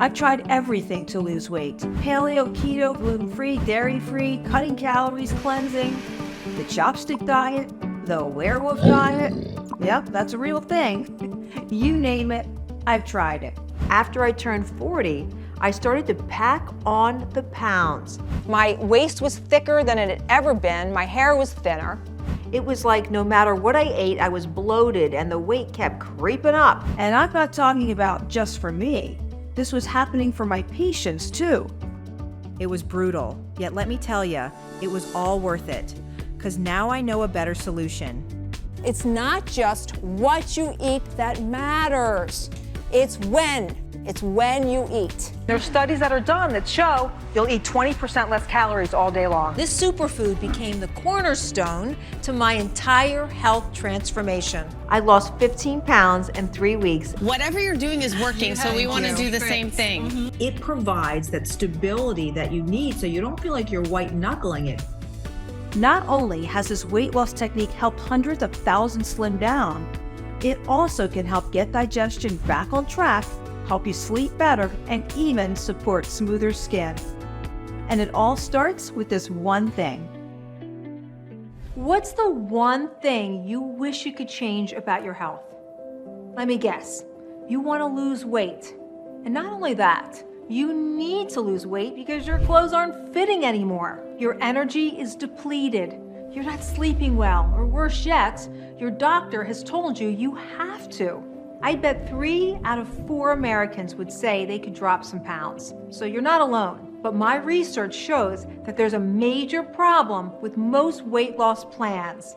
I've tried everything to lose weight. Paleo, keto, gluten-free, dairy-free, cutting calories, cleansing, the chopstick diet, the werewolf diet. Yep, that's a real thing. You name it, I've tried it. After I turned 40, I started to pack on the pounds. My waist was thicker than it had ever been. My hair was thinner. It was like no matter what I ate, I was bloated and the weight kept creeping up. And I'm not talking about just for me. This was happening for my patients too. It was brutal, yet let me tell you, it was all worth it. Because now I know a better solution. It's not just what you eat that matters. It's when you eat. There's studies that are done that show you'll eat 20% less calories all day long. This superfood became the cornerstone to my entire health transformation. I lost 15 pounds in 3 weeks. Whatever you're doing is working, so we want to do the same thing. It provides that stability that you need so you don't feel like you're white knuckling it. Not only has this weight loss technique helped hundreds of thousands slim down, it also can help get digestion back on track, help you sleep better, and even support smoother skin. And it all starts with this one thing. What's the one thing you wish you could change about your health? Let me guess. You want to lose weight. And not only that, you need to lose weight because your clothes aren't fitting anymore. Your energy is depleted. You're not sleeping well, or worse yet, your doctor has told you you have to. I bet 3 out of 4 Americans would say they could drop some pounds. So you're not alone. But my research shows that there's a major problem with most weight loss plans.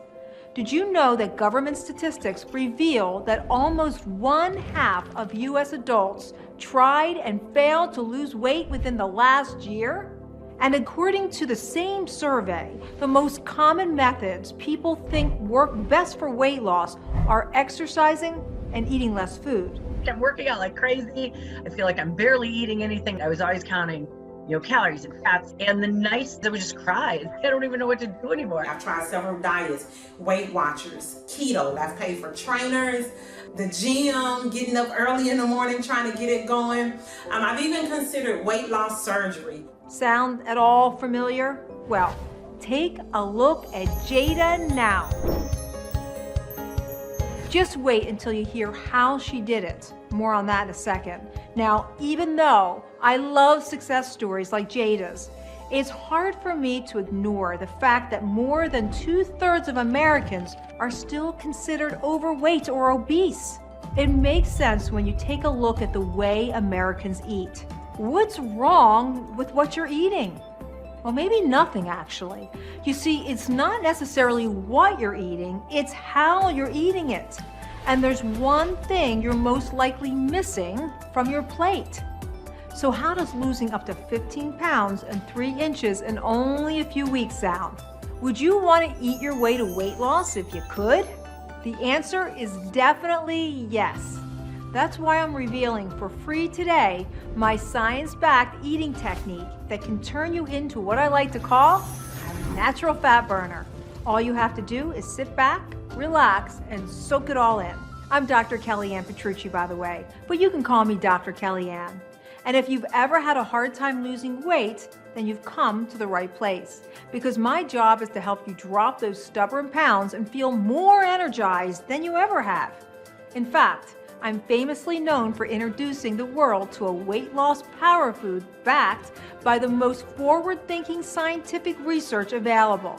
Did you know that government statistics reveal that almost 1/2 of US adults tried and failed to lose weight within the last year? And according to the same survey, the most common methods people think work best for weight loss are exercising and eating less food. I'm working out like crazy. I feel like I'm barely eating anything. I was always counting, calories and fats. And the nights I would just cry. I don't even know what to do anymore. I've tried several diets, Weight Watchers, keto. I've paid for trainers, the gym, getting up early in the morning, trying to get it going. I've even considered weight loss surgery. Sound at all familiar? Well, take a look at Jada now. Just wait until you hear how she did it. More on that in a second. Now, even though I love success stories like Jada's, it's hard for me to ignore the fact that more than 2/3 of Americans are still considered overweight or obese. It makes sense when you take a look at the way Americans eat. What's wrong with what you're eating? Well, maybe nothing actually. You see, it's not necessarily what you're eating, it's how you're eating it. And there's one thing you're most likely missing from your plate. So how does losing up to 15 pounds and 3 inches in only a few weeks sound? Would you want to eat your way to weight loss if you could? The answer is definitely yes. That's why I'm revealing for free today my science-backed eating technique that can turn you into what I like to call a natural fat burner. All you have to do is sit back, relax, and soak it all in. I'm Dr. Kellyann Petrucci, by the way, but you can call me Dr. Kellyann. And if you've ever had a hard time losing weight, then you've come to the right place. Because my job is to help you drop those stubborn pounds and feel more energized than you ever have. In fact, I'm famously known for introducing the world to a weight loss power food backed by the most forward-thinking scientific research available.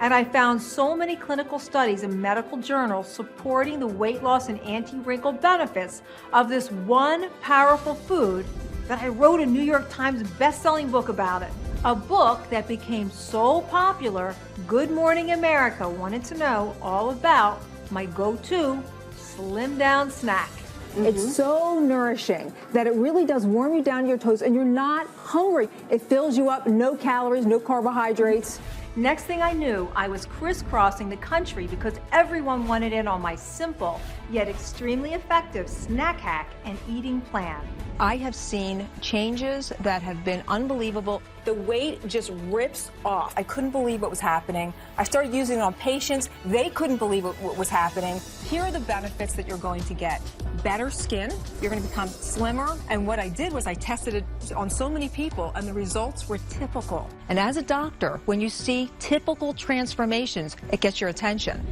And I found so many clinical studies in medical journals supporting the weight loss and anti-wrinkle benefits of this one powerful food that I wrote a New York Times best-selling book about it. A book that became so popular, Good Morning America wanted to know all about my go-to slim down snack. It's so nourishing that it really does warm you down to your toes and you're not hungry. It fills you up, no calories, no carbohydrates. Next thing I knew, I was crisscrossing the country because everyone wanted in on my simple yet extremely effective snack hack and eating plan. I have seen changes that have been unbelievable. The weight just rips off. I couldn't believe what was happening. I started using it on patients. They couldn't believe what was happening. Here are the benefits that you're going to get. Better skin. You're going to become slimmer. And what I did was I tested it on so many people, and the results were typical. And as a doctor, when you see typical transformations, it gets your attention.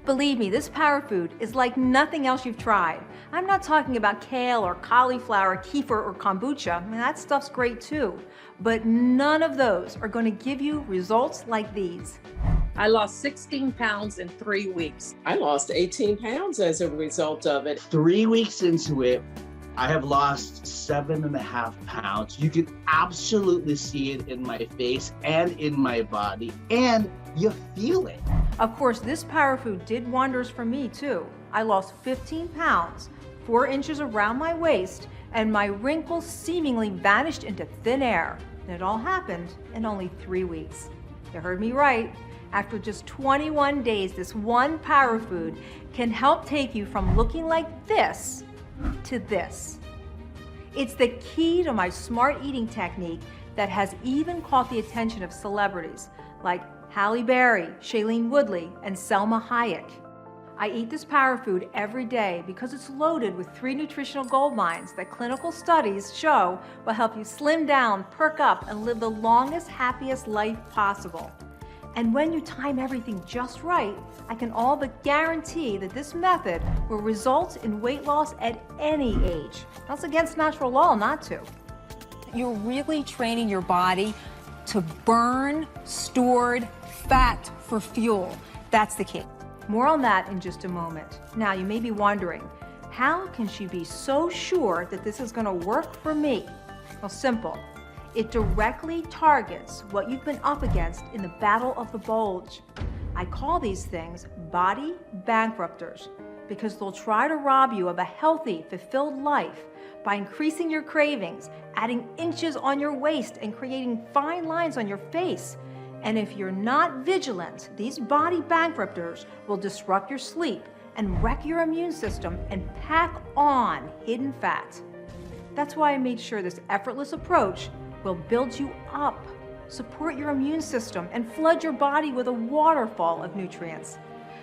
Believe me, this power food is like nothing else you've tried. I'm not talking about kale or cauliflower, kefir or kombucha. I mean, that stuff's great too. But none of those are going to give you results like these. I lost 16 pounds in 3 weeks. I lost 18 pounds as a result of it. 3 weeks into it, I have lost 7.5 pounds. You can absolutely see it in my face and in my body, and you feel it. Of course, this power food did wonders for me too. I lost 15 pounds, 4 inches around my waist, and my wrinkles seemingly vanished into thin air. And it all happened in only 3 weeks. You heard me right. After just 21 days, this one power food can help take you from looking like this to this. It's the key to my smart eating technique that has even caught the attention of celebrities like Halle Berry, Shailene Woodley, and Selma Hayek. I eat this power food every day because it's loaded with 3 nutritional gold mines that clinical studies show will help you slim down, perk up, and live the longest, happiest life possible. And when you time everything just right, I can all but guarantee that this method will result in weight loss at any age. That's against natural law not to. You're really training your body to burn stored fat for fuel. That's the key. More on that in just a moment. Now, you may be wondering, how can she be so sure that this is going to work for me? Well, simple. It directly targets what you've been up against in the battle of the bulge. I call these things body bankrupters because they'll try to rob you of a healthy, fulfilled life by increasing your cravings, adding inches on your waist, and creating fine lines on your face. And if you're not vigilant, these body bankrupters will disrupt your sleep and wreck your immune system and pack on hidden fat. That's why I made sure this effortless approach will build you up, support your immune system, and flood your body with a waterfall of nutrients.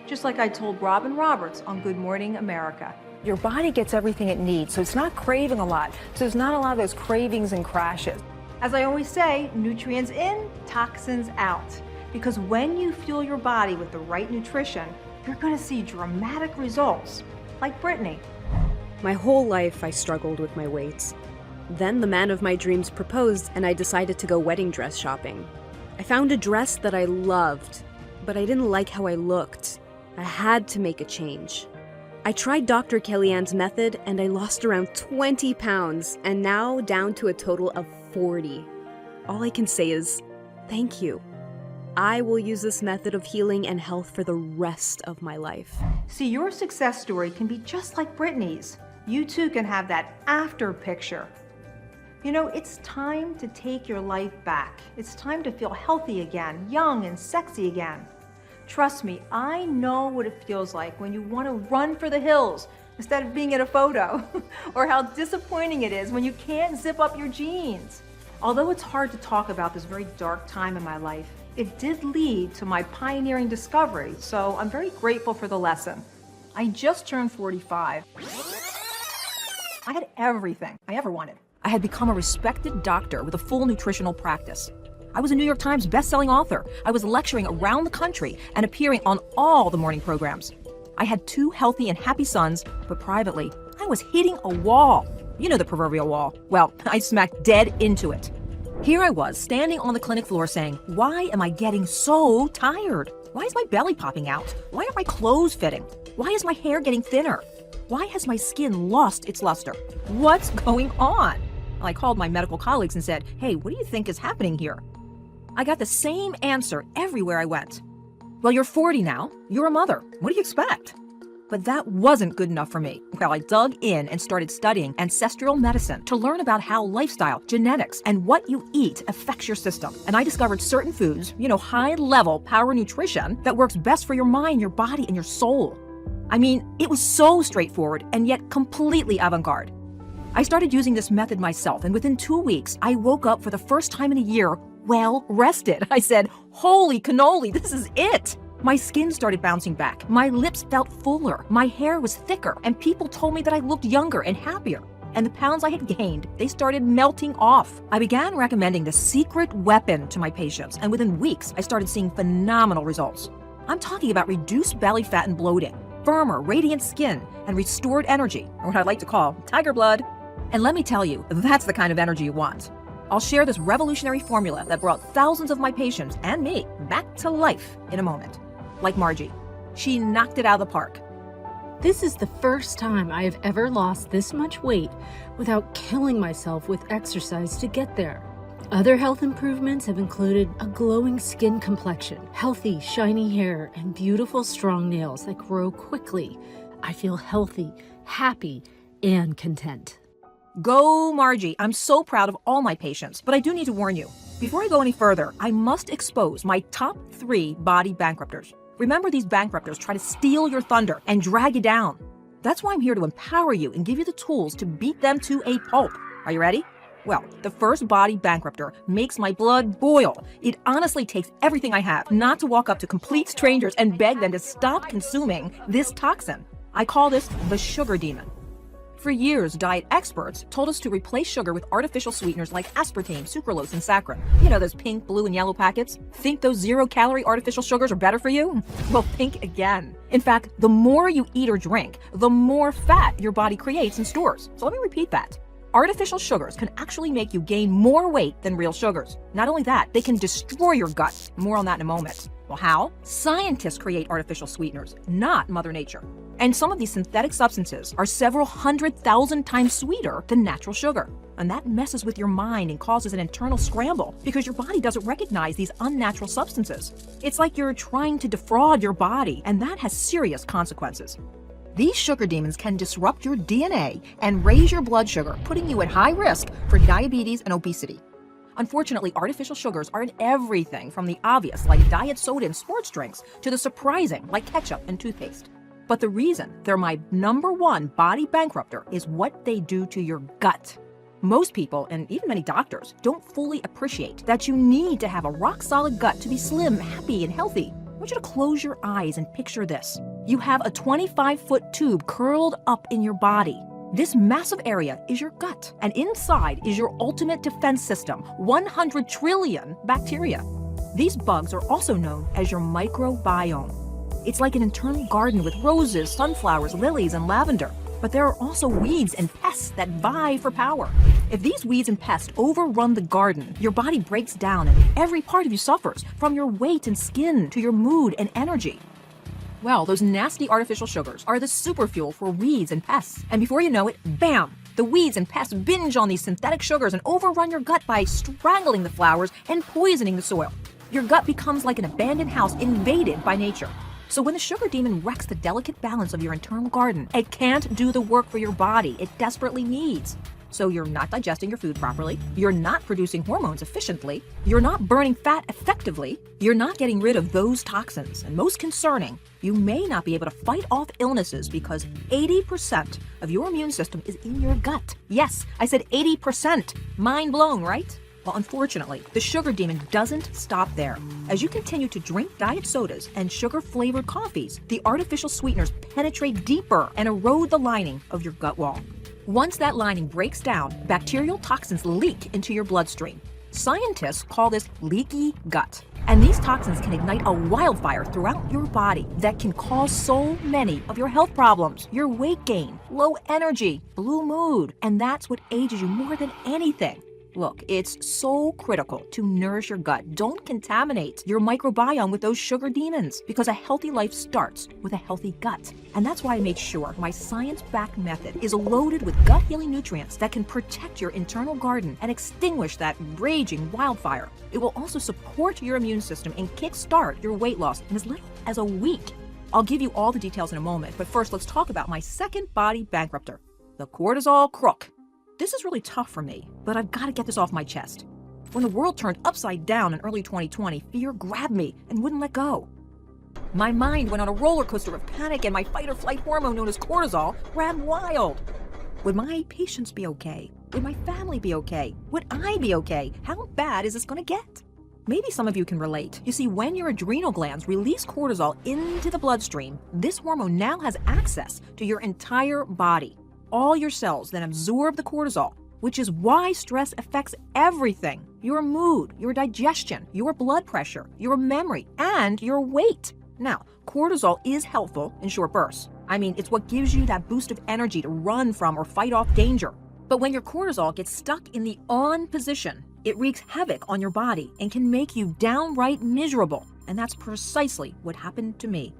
Just like I told Robin Roberts on Good Morning America. Your body gets everything it needs, so it's not craving a lot. So there's not a lot of those cravings and crashes. As I always say, nutrients in, toxins out. Because when you fuel your body with the right nutrition, you're going to see dramatic results, like Brittany. My whole life I struggled with my weight. Then the man of my dreams proposed and I decided to go wedding dress shopping. I found a dress that I loved, but I didn't like how I looked. I had to make a change. I tried Dr. Kellyan's method and I lost around 20 pounds and now down to a total of 40. All I can say is, thank you. I will use this method of healing and health for the rest of my life. See, your success story can be just like Brittany's. You too can have that after picture. You know, it's time to take your life back. It's time to feel healthy again, young and sexy again. Trust me, I know what it feels like when you want to run for the hills instead of being in a photo, or how disappointing it is when you can't zip up your jeans. Although it's hard to talk about this very dark time in my life, it did lead to my pioneering discovery, so I'm very grateful for the lesson. I just turned 45. I had everything I ever wanted. I had become a respected doctor with a full nutritional practice. I was a New York Times best-selling author. I was lecturing around the country and appearing on all the morning programs. I had 2 healthy and happy sons, but privately, I was hitting a wall. You know the proverbial wall. Well, I smacked dead into it. Here I was, standing on the clinic floor saying, why am I getting so tired? Why is my belly popping out? Why aren't my clothes fitting? Why is my hair getting thinner? Why has my skin lost its luster? What's going on? I called my medical colleagues and said, hey, what do you think is happening here? I got the same answer everywhere I went. Well, you're 40 now. You're a mother. What do you expect? But that wasn't good enough for me. Well, I dug in and started studying ancestral medicine to learn about how lifestyle, genetics, and what you eat affects your system. And I discovered certain foods, high-level power nutrition that works best for your mind, your body, and your soul. I mean, it was so straightforward and yet completely avant-garde. I started using this method myself, and within 2 weeks, I woke up for the first time in a year well rested. I said, holy cannoli, this is it. My skin started bouncing back. My lips felt fuller. My hair was thicker. And people told me that I looked younger and happier. And the pounds I had gained, they started melting off. I began recommending the secret weapon to my patients, and within weeks, I started seeing phenomenal results. I'm talking about reduced belly fat and bloating, firmer, radiant skin, and restored energy, or what I like to call tiger blood. And let me tell you, that's the kind of energy you want. I'll share this revolutionary formula that brought thousands of my patients and me back to life in a moment. Like Margie, she knocked it out of the park. This is the first time I have ever lost this much weight without killing myself with exercise to get there. Other health improvements have included a glowing skin complexion, healthy, shiny hair, and beautiful, strong nails that grow quickly. I feel healthy, happy, and content. Go, Margie. I'm so proud of all my patients, but I do need to warn you. Before I go any further, I must expose my top 3 body bankrupters. Remember, these bankrupters try to steal your thunder and drag you down. That's why I'm here to empower you and give you the tools to beat them to a pulp. Are you ready? Well, the first body bankrupter makes my blood boil. It honestly takes everything I have not to walk up to complete strangers and beg them to stop consuming this toxin. I call this the sugar demon. For years, diet experts told us to replace sugar with artificial sweeteners like aspartame, sucralose, and saccharin. You know, those pink, blue, and yellow packets? Think those zero-calorie artificial sugars are better for you? Well, think again. In fact, the more you eat or drink, the more fat your body creates and stores. So let me repeat that. Artificial sugars can actually make you gain more weight than real sugars. Not only that, they can destroy your gut. More on that in a moment. Well, how? Scientists create artificial sweeteners, not Mother Nature. And some of these synthetic substances are several 100,000 times sweeter than natural sugar. And that messes with your mind and causes an internal scramble because your body doesn't recognize these unnatural substances. It's like you're trying to defraud your body, and that has serious consequences. These sugar demons can disrupt your DNA and raise your blood sugar, putting you at high risk for diabetes and obesity. Unfortunately, artificial sugars are in everything from the obvious, like diet soda and sports drinks, to the surprising, like ketchup and toothpaste. But the reason they're my #1 body bankrupter is what they do to your gut. Most people, and even many doctors, don't fully appreciate that you need to have a rock-solid gut to be slim, happy, and healthy. I want you to close your eyes and picture this. You have a 25-foot tube curled up in your body. This massive area is your gut, and inside is your ultimate defense system, 100 trillion bacteria. These bugs are also known as your microbiome. It's like an internal garden with roses, sunflowers, lilies, and lavender. But there are also weeds and pests that vie for power. If these weeds and pests overrun the garden, your body breaks down and every part of you suffers, from your weight and skin to your mood and energy. Well, those nasty artificial sugars are the super fuel for weeds and pests. And before you know it, bam! The weeds and pests binge on these synthetic sugars and overrun your gut by strangling the flowers and poisoning the soil. Your gut becomes like an abandoned house invaded by nature. So when the sugar demon wrecks the delicate balance of your internal garden, it can't do the work for your body it desperately needs. So you're not digesting your food properly, you're not producing hormones efficiently, you're not burning fat effectively, you're not getting rid of those toxins, and most concerning, you may not be able to fight off illnesses because 80% of your immune system is in your gut. Yes, I said 80%. Mind blown, right? Well, unfortunately, the sugar demon doesn't stop there. As you continue to drink diet sodas and sugar-flavored coffees, the artificial sweeteners penetrate deeper and erode the lining of your gut wall. Once that lining breaks down, bacterial toxins leak into your bloodstream. Scientists call this leaky gut. And these toxins can ignite a wildfire throughout your body that can cause so many of your health problems, your weight gain, low energy, blue mood, and that's what ages you more than anything. Look, it's so critical to nourish your gut. Don't contaminate your microbiome with those sugar demons because a healthy life starts with a healthy gut. And that's why I made sure my science-backed method is loaded with gut-healing nutrients that can protect your internal garden and extinguish that raging wildfire. It will also support your immune system and kickstart your weight loss in as little as a week. I'll give you all the details in a moment, but first let's talk about my second body bankrupter, the cortisol crook. This is really tough for me, but I've got to get this off my chest. When the world turned upside down in early 2020, fear grabbed me and wouldn't let go. My mind went on a roller coaster of panic and my fight or flight hormone known as cortisol ran wild. Would my patients be okay? Would my family be okay? Would I be okay? How bad is this going to get? Maybe some of you can relate. You see, when your adrenal glands release cortisol into the bloodstream, this hormone now has access to your entire body. All your cells then absorb the cortisol, which is why stress affects everything: your mood, your digestion, your blood pressure, your memory, and your weight. Now, cortisol is helpful in short bursts. I mean, it's what gives you that boost of energy to run from or fight off danger. But when your cortisol gets stuck in the on position, it wreaks havoc on your body and can make you downright miserable. And that's precisely what happened to me.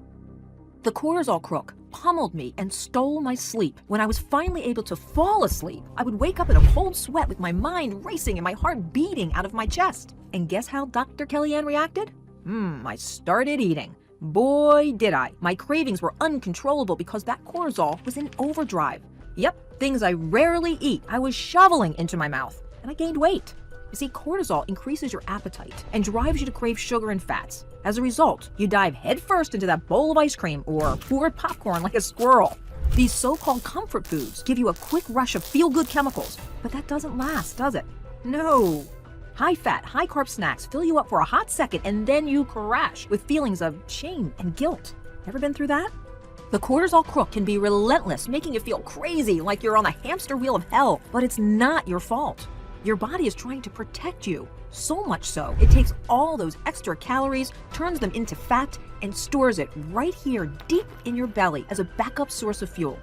The cortisol crook pummeled me and stole my sleep. When I was finally able to fall asleep, I would wake up in a cold sweat with my mind racing and my heart beating out of my chest. And guess how Dr. Kellyann reacted? I started eating. Boy, did I. My cravings were uncontrollable because that cortisol was in overdrive. Yep, things I rarely eat, I was shoveling into my mouth, and I gained weight. You see, cortisol increases your appetite and drives you to crave sugar and fats. As a result, you dive headfirst into that bowl of ice cream or poured popcorn like a squirrel. These so-called comfort foods give you a quick rush of feel-good chemicals, but that doesn't last, does it? No. High-fat, high-carb snacks fill you up for a hot second and then you crash with feelings of shame and guilt. Ever been through that? The cortisol crook can be relentless, making you feel crazy like you're on the hamster wheel of hell, but it's not your fault. Your body is trying to protect you, so much so it takes all those extra calories, turns them into fat, and stores it right here deep in your belly as a backup source of fuel.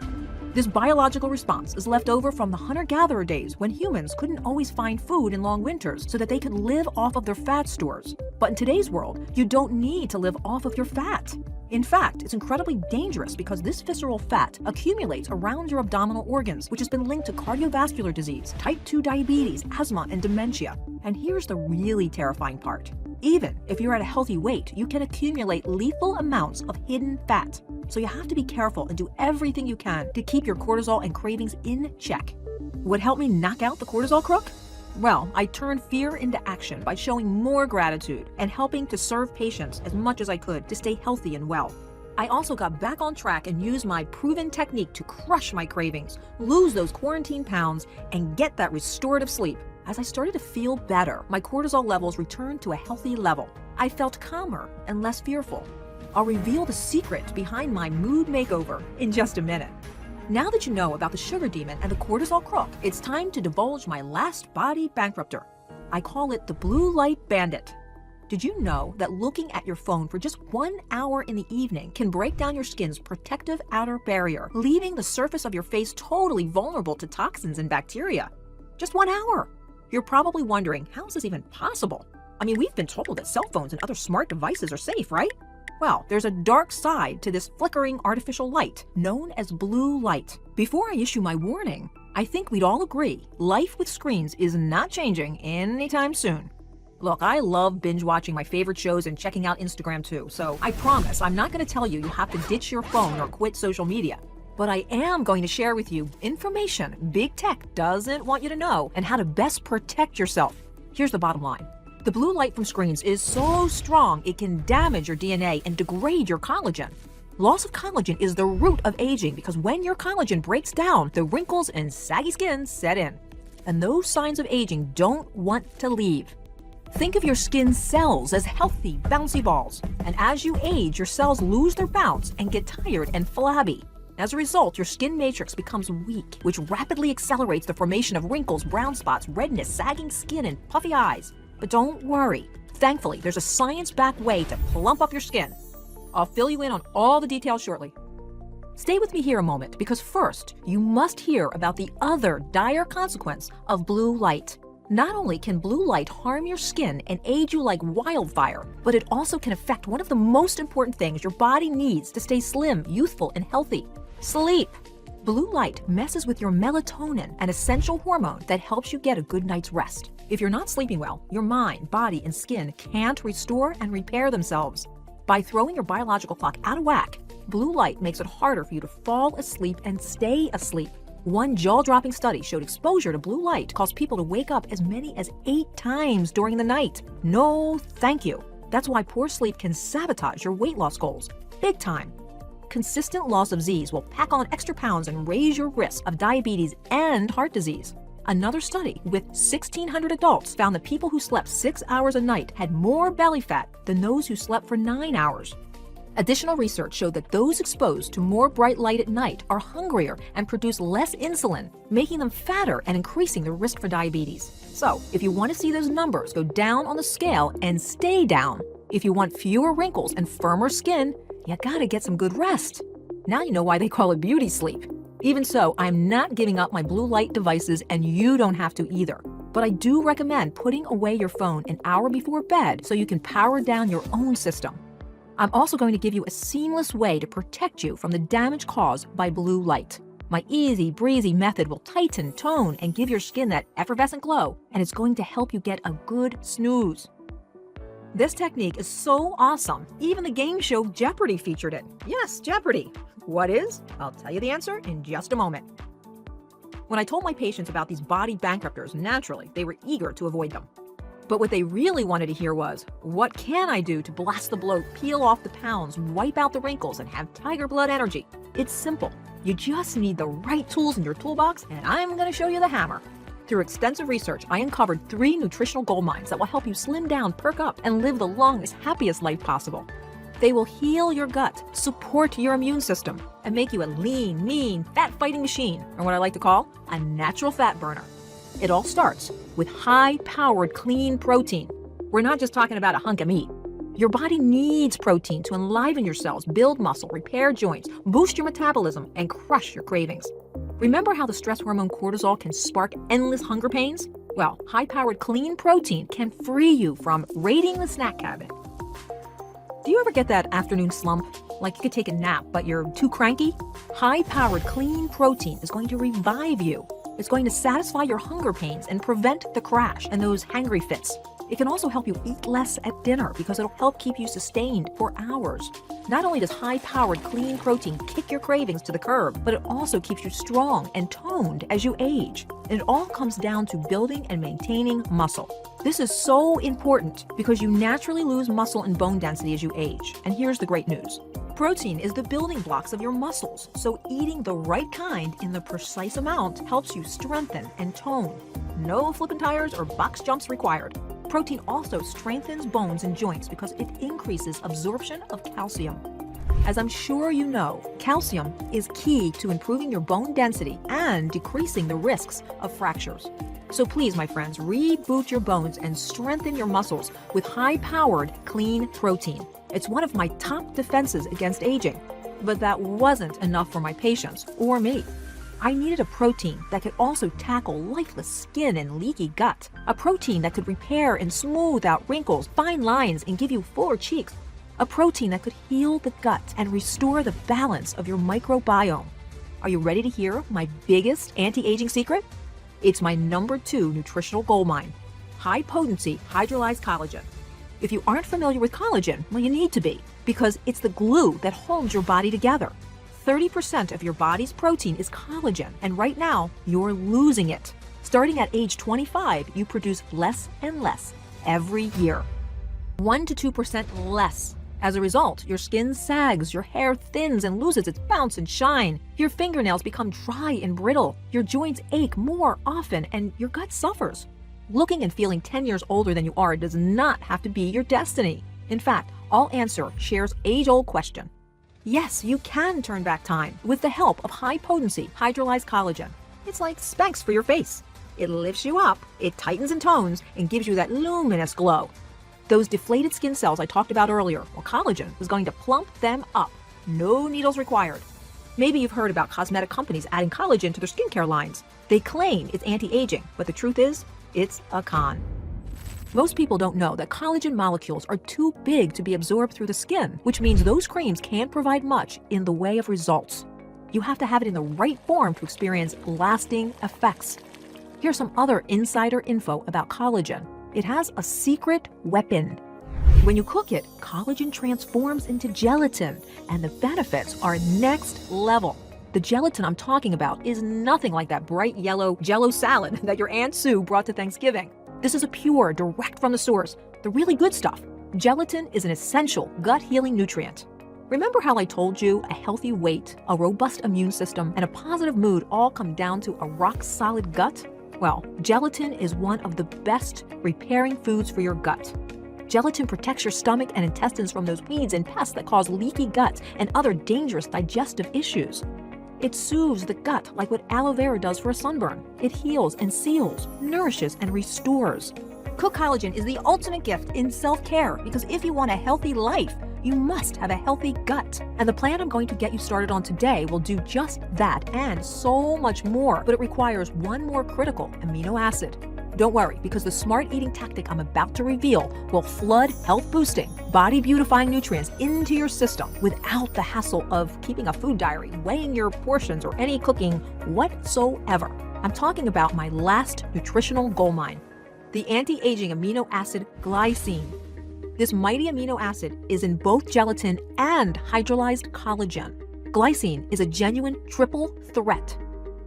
This biological response is left over from the hunter-gatherer days when humans couldn't always find food in long winters so that they could live off of their fat stores. But in today's world, you don't need to live off of your fat. In fact, it's incredibly dangerous because this visceral fat accumulates around your abdominal organs, which has been linked to cardiovascular disease, type 2 diabetes, asthma, and dementia. And here's the really terrifying part. Even if you're at a healthy weight, you can accumulate lethal amounts of hidden fat. So you have to be careful and do everything you can to keep your cortisol and cravings in check. What helped me knock out the cortisol crook? Well, I turned fear into action by showing more gratitude and helping to serve patients as much as I could to stay healthy and well. I also got back on track and used my proven technique to crush my cravings, lose those quarantine pounds, and get that restorative sleep. As I started to feel better, my cortisol levels returned to a healthy level. I felt calmer and less fearful. I'll reveal the secret behind my mood makeover in just a minute. Now that you know about the sugar demon and the cortisol crook, it's time to divulge my last body bankrupter. I call it the blue light bandit. Did you know that looking at your phone for just 1 hour in the evening can break down your skin's protective outer barrier, leaving the surface of your face totally vulnerable to toxins and bacteria? Just 1 hour. You're probably wondering, how is this even possible? I mean, we've been told that cell phones and other smart devices are safe, right? Well, there's a dark side to this flickering artificial light, known as blue light. Before I issue my warning, I think we'd all agree life with screens is not changing anytime soon. Look, I love binge watching my favorite shows and checking out Instagram too, so I promise I'm not going to tell you you have to ditch your phone or quit social media. But I am going to share with you information big tech doesn't want you to know and how to best protect yourself. Here's the bottom line. The blue light from screens is so strong it can damage your DNA and degrade your collagen. Loss of collagen is the root of aging because when your collagen breaks down, the wrinkles and saggy skin set in. And those signs of aging don't want to leave. Think of your skin cells as healthy, bouncy balls. And as you age, your cells lose their bounce and get tired and flabby. As a result, your skin matrix becomes weak, which rapidly accelerates the formation of wrinkles, brown spots, redness, sagging skin, and puffy eyes. But don't worry. Thankfully, there's a science-backed way to plump up your skin. I'll fill you in on all the details shortly. Stay with me here a moment, because first, you must hear about the other dire consequence of blue light. Not only can blue light harm your skin and age you like wildfire, but it also can affect one of the most important things your body needs to stay slim, youthful, and healthy: sleep. Blue light messes with your melatonin, an essential hormone that helps you get a good night's rest. If you're not sleeping well, your mind, body, and skin can't restore and repair themselves. By throwing your biological clock out of whack, blue light makes it harder for you to fall asleep and stay asleep. One jaw-dropping study showed exposure to blue light caused people to wake up as many as 8 times during the night. No, thank you. That's why poor sleep can sabotage your weight loss goals. Big time. Consistent loss of Z's will pack on extra pounds and raise your risk of diabetes and heart disease. Another study with 1,600 adults found that people who slept 6 hours a night had more belly fat than those who slept for 9 hours. Additional research showed that those exposed to more bright light at night are hungrier and produce less insulin, making them fatter and increasing the risk for diabetes. So, if you want to see those numbers go down on the scale and stay down, if you want fewer wrinkles and firmer skin, you gotta get some good rest. Now you know why they call it beauty sleep. Even so, I'm not giving up my blue light devices, and you don't have to either. But I do recommend putting away your phone an hour before bed so you can power down your own system. I'm also going to give you a seamless way to protect you from the damage caused by blue light. My easy breezy method will tighten, tone, and give your skin that effervescent glow, and it's going to help you get a good snooze. This technique is so awesome, even the game show Jeopardy featured it. Yes, Jeopardy! What is? I'll tell you the answer in just a moment. When I told my patients about these body bankrupters, naturally, they were eager to avoid them. But what they really wanted to hear was, what can I do to blast the bloat, peel off the pounds, wipe out the wrinkles, and have tiger blood energy? It's simple. You just need the right tools in your toolbox, and I'm going to show you the hammer. Through extensive research, I uncovered 3 nutritional gold mines that will help you slim down, perk up, and live the longest, happiest life possible. They will heal your gut, support your immune system, and make you a lean, mean, fat-fighting machine, or what I like to call a natural fat burner. It all starts with high-powered clean protein. We're not just talking about a hunk of meat. Your body needs protein to enliven your cells, build muscle, repair joints, boost your metabolism, and crush your cravings. Remember how the stress hormone cortisol can spark endless hunger pains? Well, high-powered clean protein can free you from raiding the snack cabinet. Do you ever get that afternoon slump? Like you could take a nap, but you're too cranky? High-powered clean protein is going to revive you. It's going to satisfy your hunger pains and prevent the crash and those hangry fits. It can also help you eat less at dinner because it'll help keep you sustained for hours. Not only does high-powered clean protein kick your cravings to the curb, but it also keeps you strong and toned as you age. And it all comes down to building and maintaining muscle. This is so important because you naturally lose muscle and bone density as you age. And here's the great news. Protein is the building blocks of your muscles, so eating the right kind in the precise amount helps you strengthen and tone. No flipping tires or box jumps required. Protein also strengthens bones and joints because it increases absorption of calcium. As I'm sure you know, calcium is key to improving your bone density and decreasing the risks of fractures. So please, my friends, reboot your bones and strengthen your muscles with high-powered clean protein. It's one of my top defenses against aging. But that wasn't enough for my patients or me. I needed a protein that could also tackle lifeless skin and leaky gut. A protein that could repair and smooth out wrinkles, fine lines, and give you fuller cheeks. A protein that could heal the gut and restore the balance of your microbiome. Are you ready to hear my biggest anti-aging secret? It's my number 2 nutritional goldmine, high-potency hydrolyzed collagen. If you aren't familiar with collagen, well, you need to be, because it's the glue that holds your body together. 30% of your body's protein is collagen, and right now, you're losing it. Starting at age 25, you produce less and less every year. 1 to 2% less. As a result, your skin sags, your hair thins and loses its bounce and shine. Your fingernails become dry and brittle. Your joints ache more often, and your gut suffers. Looking and feeling 10 years older than you are does not have to be your destiny. In fact, All Answer shares age-old question. Yes, you can turn back time with the help of high-potency hydrolyzed collagen. It's like Spanx for your face. It lifts you up, it tightens and tones, and gives you that luminous glow. Those deflated skin cells I talked about earlier, well, collagen is going to plump them up. No needles required. Maybe you've heard about cosmetic companies adding collagen to their skincare lines. They claim it's anti-aging, but the truth is, it's a con. Most people don't know that collagen molecules are too big to be absorbed through the skin, which means those creams can't provide much in the way of results. You have to have it in the right form to experience lasting effects. Here's some other insider info about collagen. It has a secret weapon. When you cook it, collagen transforms into gelatin, and the benefits are next level. The gelatin I'm talking about is nothing like that bright yellow Jell-O salad that your Aunt Sue brought to Thanksgiving. This is a pure, direct from the source, the really good stuff. Gelatin is an essential gut-healing nutrient. Remember how I told you a healthy weight, a robust immune system, and a positive mood all come down to a rock-solid gut? Well, gelatin is one of the best repairing foods for your gut. Gelatin protects your stomach and intestines from those weeds and pests that cause leaky gut and other dangerous digestive issues. It soothes the gut like what aloe vera does for a sunburn. It heals and seals, nourishes and restores. Cook Collagen is the ultimate gift in self-care because if you want a healthy life, you must have a healthy gut. And the plan I'm going to get you started on today will do just that and so much more, but it requires one more critical amino acid. Don't worry, because the smart eating tactic I'm about to reveal will flood health-boosting, body-beautifying nutrients into your system without the hassle of keeping a food diary, weighing your portions, or any cooking whatsoever. I'm talking about my last nutritional goldmine, the anti-aging amino acid glycine. This mighty amino acid is in both gelatin and hydrolyzed collagen. Glycine is a genuine triple threat.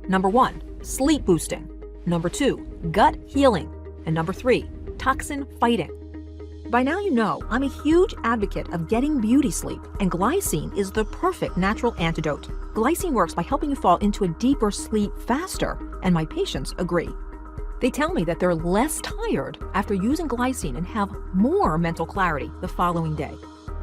Number 1, sleep boosting. Number 2, gut healing. And number 3, toxin fighting. By now you know I'm a huge advocate of getting beauty sleep, and glycine is the perfect natural antidote. Glycine works by helping you fall into a deeper sleep faster, and my patients agree. They tell me that they're less tired after using glycine and have more mental clarity the following day.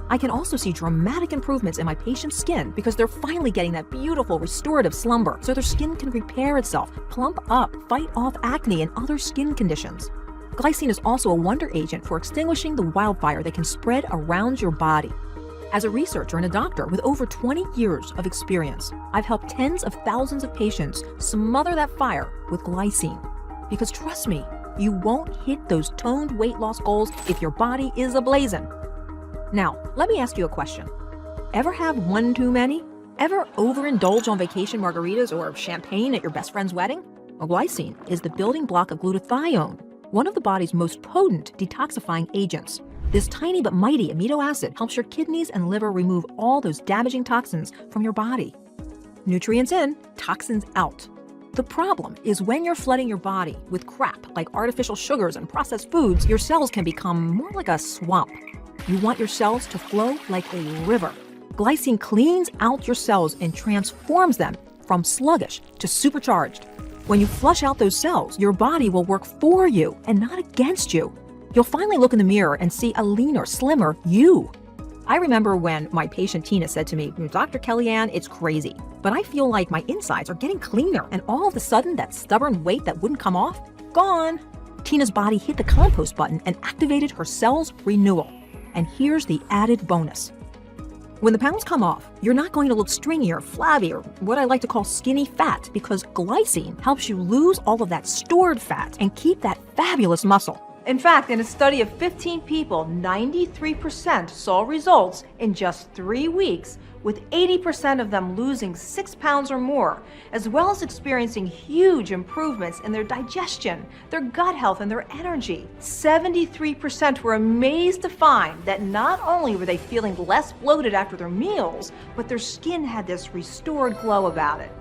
I can also see dramatic improvements in my patient's skin because they're finally getting that beautiful restorative slumber so their skin can repair itself, plump up, fight off acne and other skin conditions. Glycine is also a wonder agent for extinguishing the wildfire that can spread around your body. As a researcher and a doctor with over 20 years of experience, I've helped tens of thousands of patients smother that fire with glycine. Because trust me, you won't hit those toned weight loss goals if your body is ablazing. Now, let me ask you a question. Ever have one too many? Ever overindulge on vacation margaritas or champagne at your best friend's wedding? Well, glycine is the building block of glutathione, one of the body's most potent detoxifying agents. This tiny but mighty amino acid helps your kidneys and liver remove all those damaging toxins from your body. Nutrients in, toxins out. The problem is when you're flooding your body with crap like artificial sugars and processed foods, your cells can become more like a swamp. You want your cells to flow like a river. Glycine cleans out your cells and transforms them from sluggish to supercharged. When you flush out those cells, your body will work for you and not against you. You'll finally look in the mirror and see a leaner, slimmer you. I remember when my patient Tina said to me, "Dr. Kellyann, it's crazy, but I feel like my insides are getting cleaner, and all of a sudden that stubborn weight that wouldn't come off, gone." Tina's body hit the compost button and activated her cells renewal. And here's the added bonus. When the pounds come off, you're not going to look stringy or flabby or what I like to call skinny fat because glycine helps you lose all of that stored fat and keep that fabulous muscle. In fact, in a study of 15 people, 93% saw results in just 3 weeks, with 80% of them losing 6 pounds or more, as well as experiencing huge improvements in their digestion, their gut health, and their energy. 73% were amazed to find that not only were they feeling less bloated after their meals, but their skin had this restored glow about it.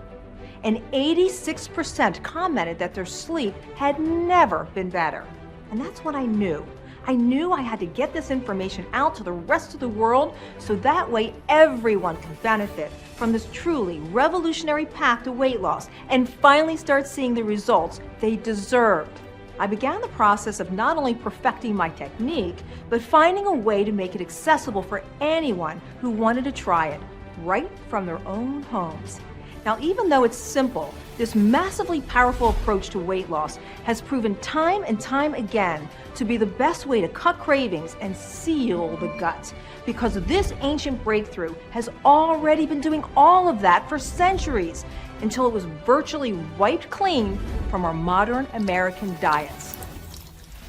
And 86% commented that their sleep had never been better. And that's what I knew. I knew I had to get this information out to the rest of the world so that way everyone could benefit from this truly revolutionary path to weight loss and finally start seeing the results they deserved. I began the process of not only perfecting my technique, but finding a way to make it accessible for anyone who wanted to try it right from their own homes. Now, even though it's simple, this massively powerful approach to weight loss has proven time and time again to be the best way to cut cravings and seal the gut, because this ancient breakthrough has already been doing all of that for centuries until it was virtually wiped clean from our modern American diets.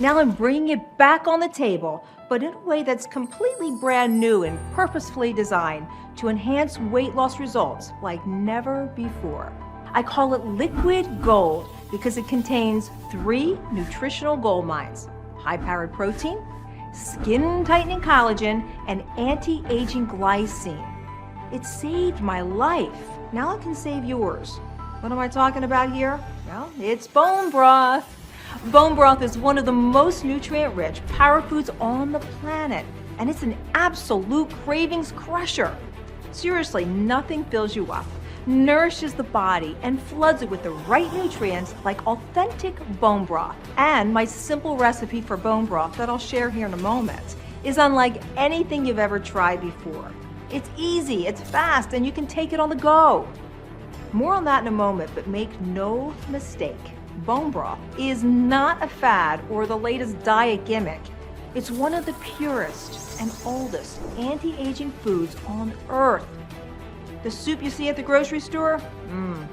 Now I'm bringing it back on the table, but in a way that's completely brand new and purposefully designed to enhance weight loss results like never before. I call it liquid gold because it contains 3 nutritional gold mines: high-powered protein, skin-tightening collagen, and anti-aging glycine. It saved my life. Now it can save yours. What am I talking about here? Well, it's bone broth. Bone broth is one of the most nutrient-rich power foods on the planet, and it's an absolute cravings crusher. Seriously, nothing fills you up nourishes the body, and floods it with the right nutrients like authentic bone broth. And my simple recipe for bone broth that I'll share here in a moment is unlike anything you've ever tried before. It's easy, it's fast, and you can take it on the go. More on that in a moment, but make no mistake, bone broth is not a fad or the latest diet gimmick. It's one of the purest and oldest anti-aging foods on earth. The soup you see at the grocery store?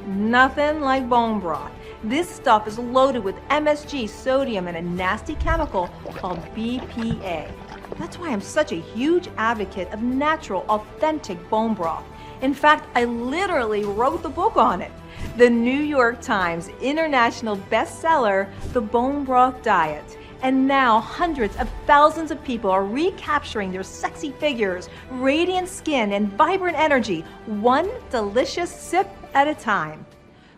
Nothing like bone broth. This stuff is loaded with MSG, sodium, and a nasty chemical called BPA. That's why I'm such a huge advocate of natural, authentic bone broth. In fact, I literally wrote the book on it. The New York Times international bestseller, The Bone Broth Diet. And now hundreds of thousands of people are recapturing their sexy figures, radiant skin, and vibrant energy, one delicious sip at a time.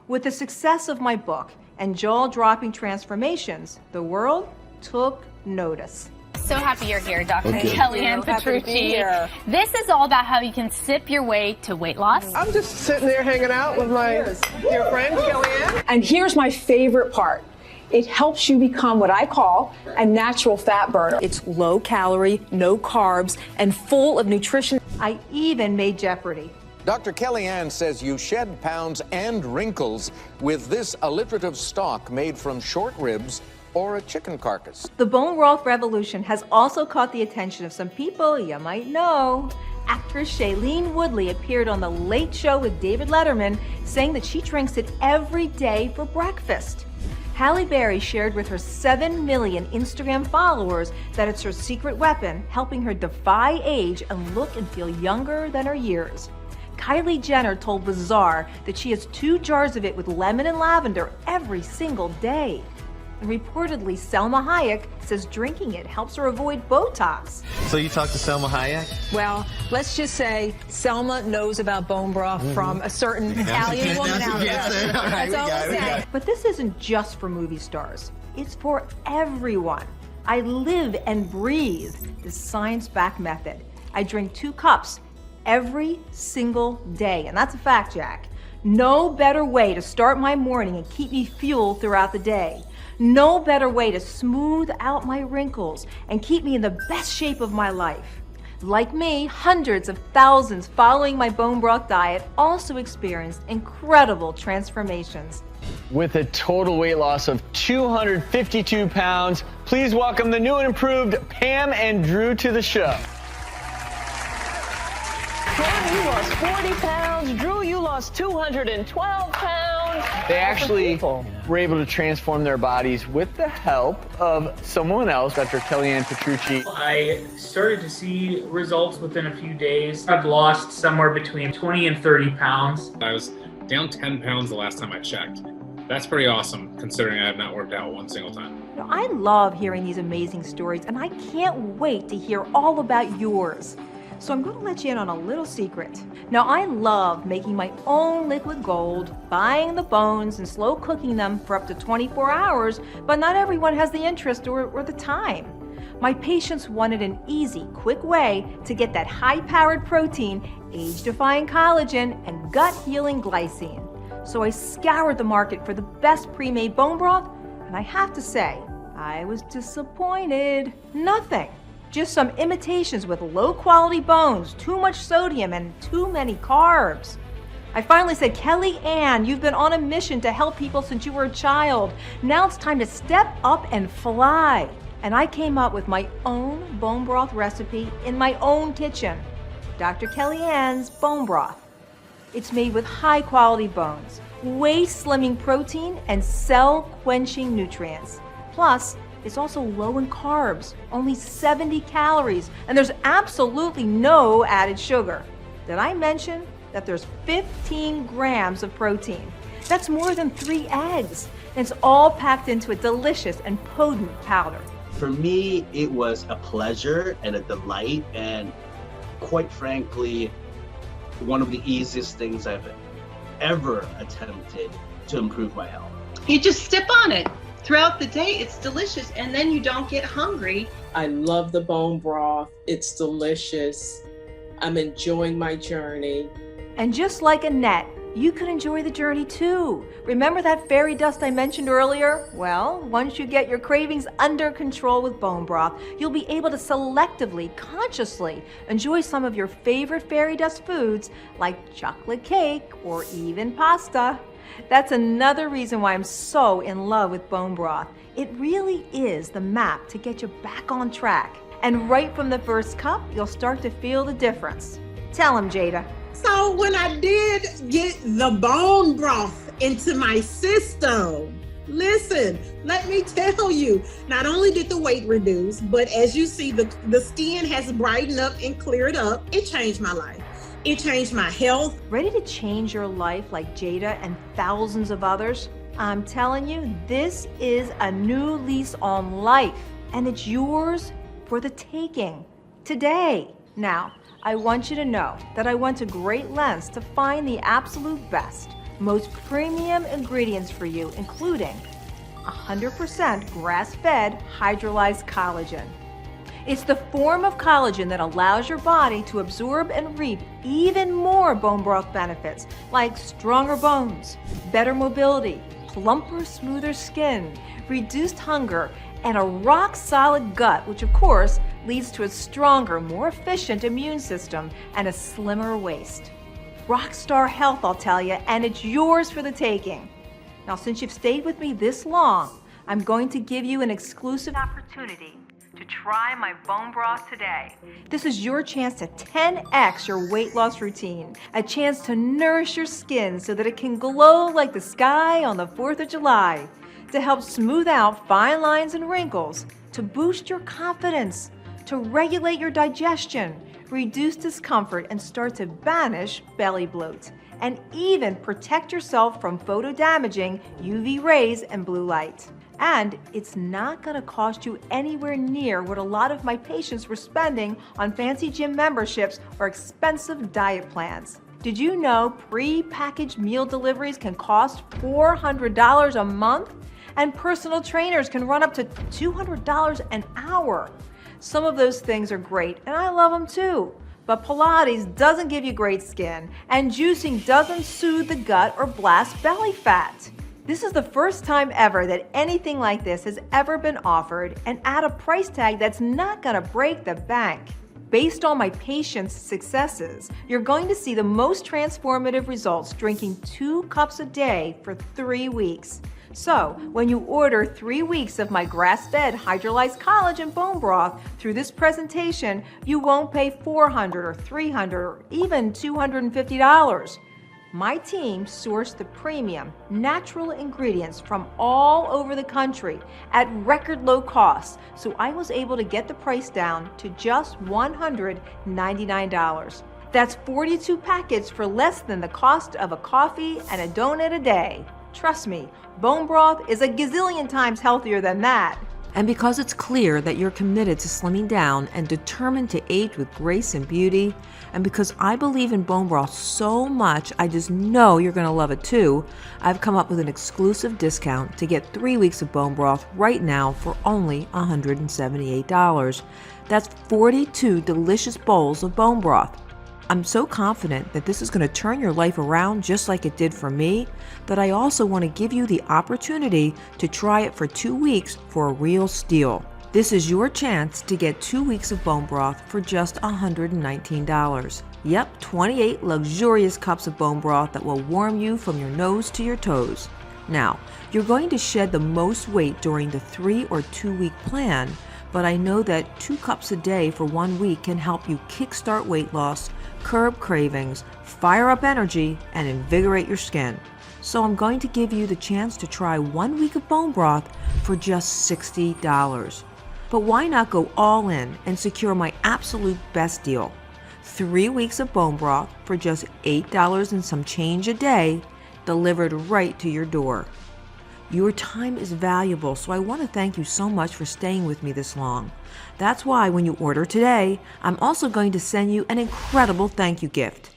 With the success of my book and jaw-dropping transformations, the world took notice. So happy you're here, Dr. Okay. Kellyann Petrucci. This is all about how you can sip your way to weight loss. I'm just sitting there hanging out with my dear friend, Kellyann. And here's my favorite part. It helps you become what I call a natural fat burner. It's low calorie, no carbs, and full of nutrition. I even made Jeopardy! Dr. Kellyann says you shed pounds and wrinkles with this alliterative stock made from short ribs or a chicken carcass. The bone broth revolution has also caught the attention of some people you might know. Actress Shailene Woodley appeared on The Late Show with David Letterman, saying that she drinks it every day for breakfast. Halle Berry shared with her 7 million Instagram followers that it's her secret weapon, helping her defy age and look and feel younger than her years. Kylie Jenner told Bazaar that she has 2 jars of it with lemon and lavender every single day. And reportedly, Selma Hayek says drinking it helps her avoid Botox. So you talked to Selma Hayek? Well, let's just say Selma knows about bone broth from a certain Italian woman out there. That's all I'm saying. But this isn't just for movie stars. It's for everyone. I live and breathe this science-backed method. I drink 2 cups every single day, and that's a fact, Jack. No better way to start my morning and keep me fueled throughout the day. No better way to smooth out my wrinkles and keep me in the best shape of my life. Like me, hundreds of thousands following my bone broth diet also experienced incredible transformations. With a total weight loss of 252 pounds, please welcome the new and improved Pam and Drew to the show. Pam, you lost 40 pounds. Drew, you lost 212 pounds. They actually were able to transform their bodies with the help of someone else, Dr. Kellyann Petrucci. I started to see results within a few days. I've lost somewhere between 20 and 30 pounds. I was down 10 pounds the last time I checked. That's pretty awesome, considering I have not worked out one single time. I love hearing these amazing stories, and I can't wait to hear all about yours. So I'm going to let you in on a little secret. Now, I love making my own liquid gold, buying the bones and slow cooking them for up to 24 hours, but not everyone has the interest or the time. My patients wanted an easy, quick way to get that high-powered protein, age-defying collagen, and gut-healing glycine. So I scoured the market for the best pre-made bone broth, and I have to say, I was disappointed. Nothing. Just some imitations with low-quality bones, too much sodium, and too many carbs. I finally said, Kellyann, you've been on a mission to help people since you were a child. Now it's time to step up and fly. And I came up with my own bone broth recipe in my own kitchen. Dr. Kellyan's Bone Broth. It's made with high-quality bones, waist-slimming protein, and cell-quenching nutrients. Plus, it's also low in carbs, only 70 calories, and there's absolutely no added sugar. Did I mention that there's 15 grams of protein? That's more than 3 eggs. And it's all packed into a delicious and potent powder. For me, it was a pleasure and a delight, and quite frankly, one of the easiest things I've ever attempted to improve my health. You just sip on it throughout the day. It's delicious, and then you don't get hungry. I love the bone broth. It's delicious. I'm enjoying my journey. And just like Annette, you could enjoy the journey too. Remember that fairy dust I mentioned earlier? Well, once you get your cravings under control with bone broth, you'll be able to selectively, consciously enjoy some of your favorite fairy dust foods like chocolate cake or even pasta. That's another reason why I'm so in love with bone broth. It really is the map to get you back on track. And right from the first cup, you'll start to feel the difference. Tell him, Jada. So when I did get the bone broth into my system, listen, let me tell you, not only did the weight reduce, but as you see, the skin has brightened up and cleared up. It changed my life. It changed my health. Ready to change your life like Jada and thousands of others? I'm telling you, this is a new lease on life, and it's yours for the taking today. Now, I want you to know that I went to great lengths to find the absolute best, most premium ingredients for you, including 100% grass-fed hydrolyzed collagen. It's the form of collagen that allows your body to absorb and reap even more bone broth benefits, like stronger bones, better mobility, plumper, smoother skin, reduced hunger, and a rock-solid gut, which of course leads to a stronger, more efficient immune system and a slimmer waist. Rockstar health, I'll tell you, and it's yours for the taking. Now, since you've stayed with me this long, I'm going to give you an exclusive opportunity to try my bone broth today. This is your chance to 10x your weight loss routine, a chance to nourish your skin so that it can glow like the sky on the 4th of July, to help smooth out fine lines and wrinkles, to boost your confidence, to regulate your digestion, reduce discomfort, and start to banish belly bloat, and even protect yourself from photo-damaging UV rays and blue light. And it's not going to cost you anywhere near what a lot of my patients were spending on fancy gym memberships or expensive diet plans. Did you know pre-packaged meal deliveries can cost $400 a month? And personal trainers can run up to $200 an hour. Some of those things are great, and I love them too. But Pilates doesn't give you great skin, and juicing doesn't soothe the gut or blast belly fat. This is the first time ever that anything like this has ever been offered, and at a price tag that's not gonna break the bank. Based on my patients' successes, you're going to see the most transformative results drinking 2 cups a day for 3 weeks. So, when you order 3 weeks of my grass-fed hydrolyzed collagen bone broth through this presentation, you won't pay $400 or $300 or even $250. My team sourced the premium, natural ingredients from all over the country at record low costs, so I was able to get the price down to just $199. That's 42 packets for less than the cost of a coffee and a donut a day. Trust me, bone broth is a gazillion times healthier than that. And because it's clear that you're committed to slimming down and determined to age with grace and beauty, and because I believe in bone broth so much, I just know you're going to love it too, I've come up with an exclusive discount to get 3 weeks of bone broth right now for only $178. That's 42 delicious bowls of bone broth. I'm so confident that this is going to turn your life around just like it did for me, that I also want to give you the opportunity to try it for 2 weeks for a real steal. This is your chance to get 2 weeks of bone broth for just $119. Yep, 28 luxurious cups of bone broth that will warm you from your nose to your toes. Now, you're going to shed the most weight during the 3 or 2 week plan, but I know that 2 cups a day for 1 week can help you kickstart weight loss, curb cravings, fire up energy, and invigorate your skin. So I'm going to give you the chance to try 1 week of bone broth for just $60. But why not go all in and secure my absolute best deal? 3 weeks of bone broth for just $8 and some change a day, delivered right to your door. Your time is valuable, so I want to thank you so much for staying with me this long. That's why when you order today, I'm also going to send you an incredible thank you gift.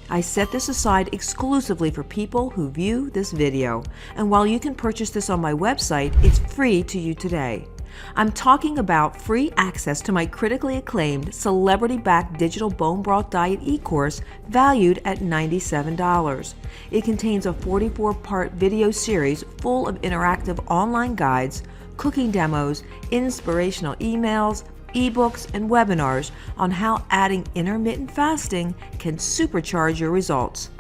I set this aside exclusively for people who view this video, and while you can purchase this on my website, it's free to you today. I'm talking about free access to my critically acclaimed, celebrity-backed digital bone broth diet e-course valued at $97. It contains a 44-part video series full of interactive online guides, cooking demos, inspirational emails, ebooks, and webinars on how adding intermittent fasting can supercharge your results.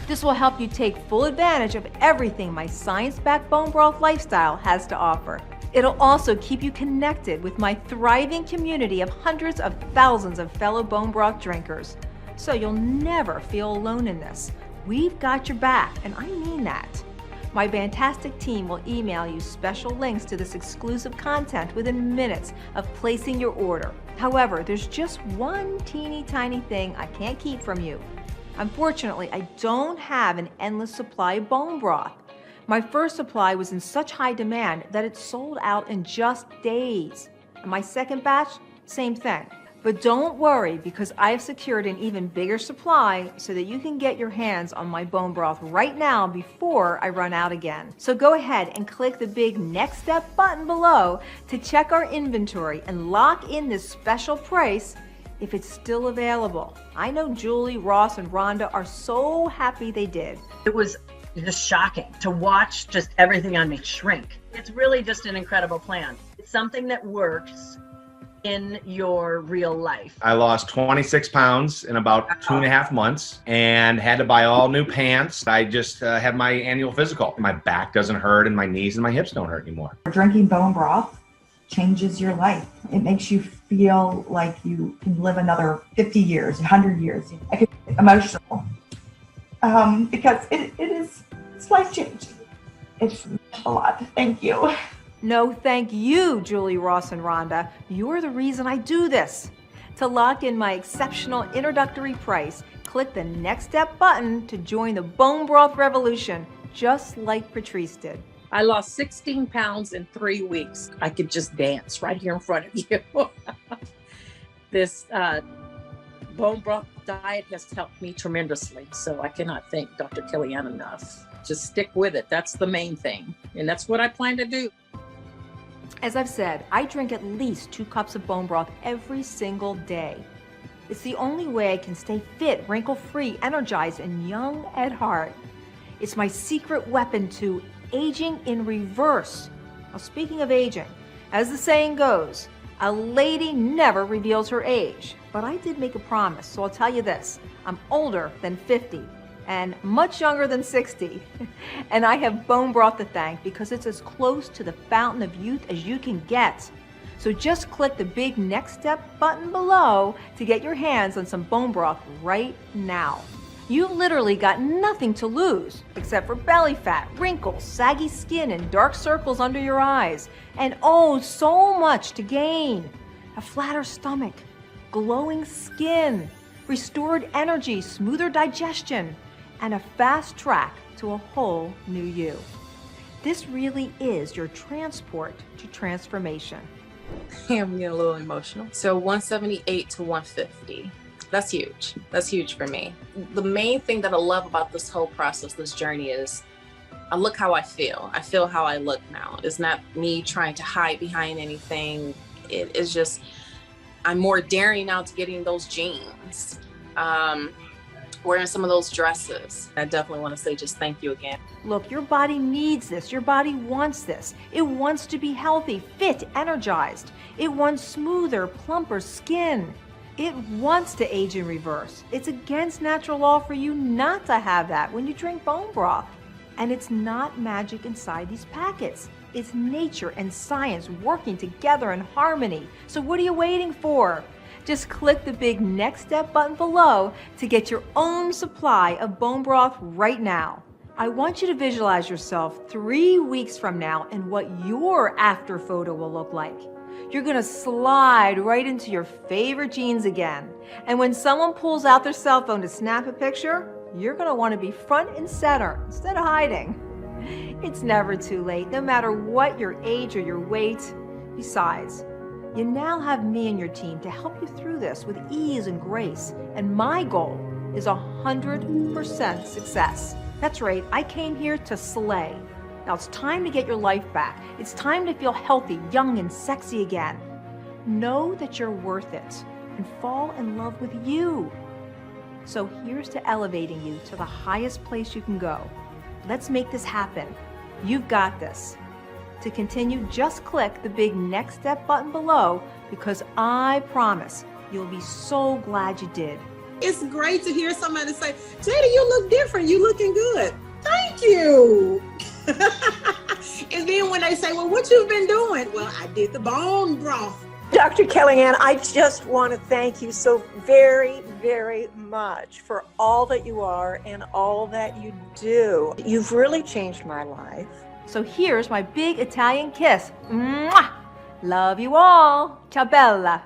This will help you take full advantage of everything my science-backed bone broth lifestyle has to offer. It'll also keep you connected with my thriving community of hundreds of thousands of fellow bone broth drinkers. So you'll never feel alone in this. We've got your back, and I mean that. My fantastic team will email you special links to this exclusive content within minutes of placing your order. However, there's just one teeny tiny thing I can't keep from you. Unfortunately, I don't have an endless supply of bone broth. My first supply was in such high demand that it sold out in just days. And my second batch, same thing. But don't worry, because I've secured an even bigger supply so that you can get your hands on my bone broth right now before I run out again. So go ahead and click the big Next Step button below to check our inventory and lock in this special price if it's still available. I know Julie, Ross, and Rhonda are so happy they did. It was just shocking to watch just everything on me shrink. It's really just an incredible plan. It's something that works in your real life. I lost 26 pounds in about 2.5 months and had to buy all new pants. I just had my annual physical. My back doesn't hurt and my knees and my hips don't hurt anymore. Drinking bone broth changes your life. It makes you feel like you can live another 50 years, 100 years. I get emotional because it's life-changing. It's a lot. Thank you. No, thank you, Julie, Ross, and Rhonda. You're the reason I do this. To lock in my exceptional introductory price, click the Next Step button to join the bone broth revolution, just like Patrice did. I lost 16 pounds in 3 weeks. I could just dance right here in front of you. This bone broth diet has helped me tremendously, so I cannot thank Dr. Kellyann enough. Just stick with it. That's the main thing, and that's what I plan to do. As I've said, I drink at least 2 cups of bone broth every single day. It's the only way I can stay fit, wrinkle-free, energized, and young at heart. It's my secret weapon to aging in reverse. Now, speaking of aging, as the saying goes, a lady never reveals her age. But I did make a promise, so I'll tell you this. I'm older than 50 and much younger than 60. And I have bone broth to thank because it's as close to the fountain of youth as you can get. So just click the big Next Step button below to get your hands on some bone broth right now. You've literally got nothing to lose except for belly fat, wrinkles, saggy skin, and dark circles under your eyes. And oh, so much to gain. A flatter stomach, glowing skin, restored energy, smoother digestion, and a fast track to a whole new you. This really is your transport to transformation. I'm getting a little emotional. So 178 to 150. That's huge. That's huge for me. The main thing that I love about this whole process, this journey, is I look how I feel. I feel how I look now. It's not me trying to hide behind anything. It is just, I'm more daring now to getting those jeans, wearing some of those dresses. I definitely want to say just thank you again. Look, your body needs this. Your body wants this. It wants to be healthy, fit, energized. It wants smoother, plumper skin. It wants to age in reverse. It's against natural law for you not to have that when you drink bone broth. And it's not magic inside these packets. It's nature and science working together in harmony. So what are you waiting for? Just click the big Next Step button below to get your own supply of bone broth right now. I want you to visualize yourself 3 weeks from now and what your after photo will look like. You're gonna slide right into your favorite jeans again. And when someone pulls out their cell phone to snap a picture, you're gonna wanna be front and center instead of hiding. It's never too late, no matter what your age or your weight. Besides, you now have me and your team to help you through this with ease and grace. And my goal is 100% success. That's right, I came here to slay. Now it's time to get your life back. It's time to feel healthy, young, and sexy again. Know that you're worth it and fall in love with you. So here's to elevating you to the highest place you can go. Let's make this happen. You've got this. To continue, just click the big Next Step button below, because I promise you'll be so glad you did. It's great to hear somebody say, Jada, you look different. You looking good. Thank you. And then when they say, well, what you've been doing? Well, I did the bone broth. Dr. Kellyann, I just want to thank you so very, very much for all that you are and all that you do. You've really changed my life. So here's my big Italian kiss. Mwah! Love you all. Ciao bella.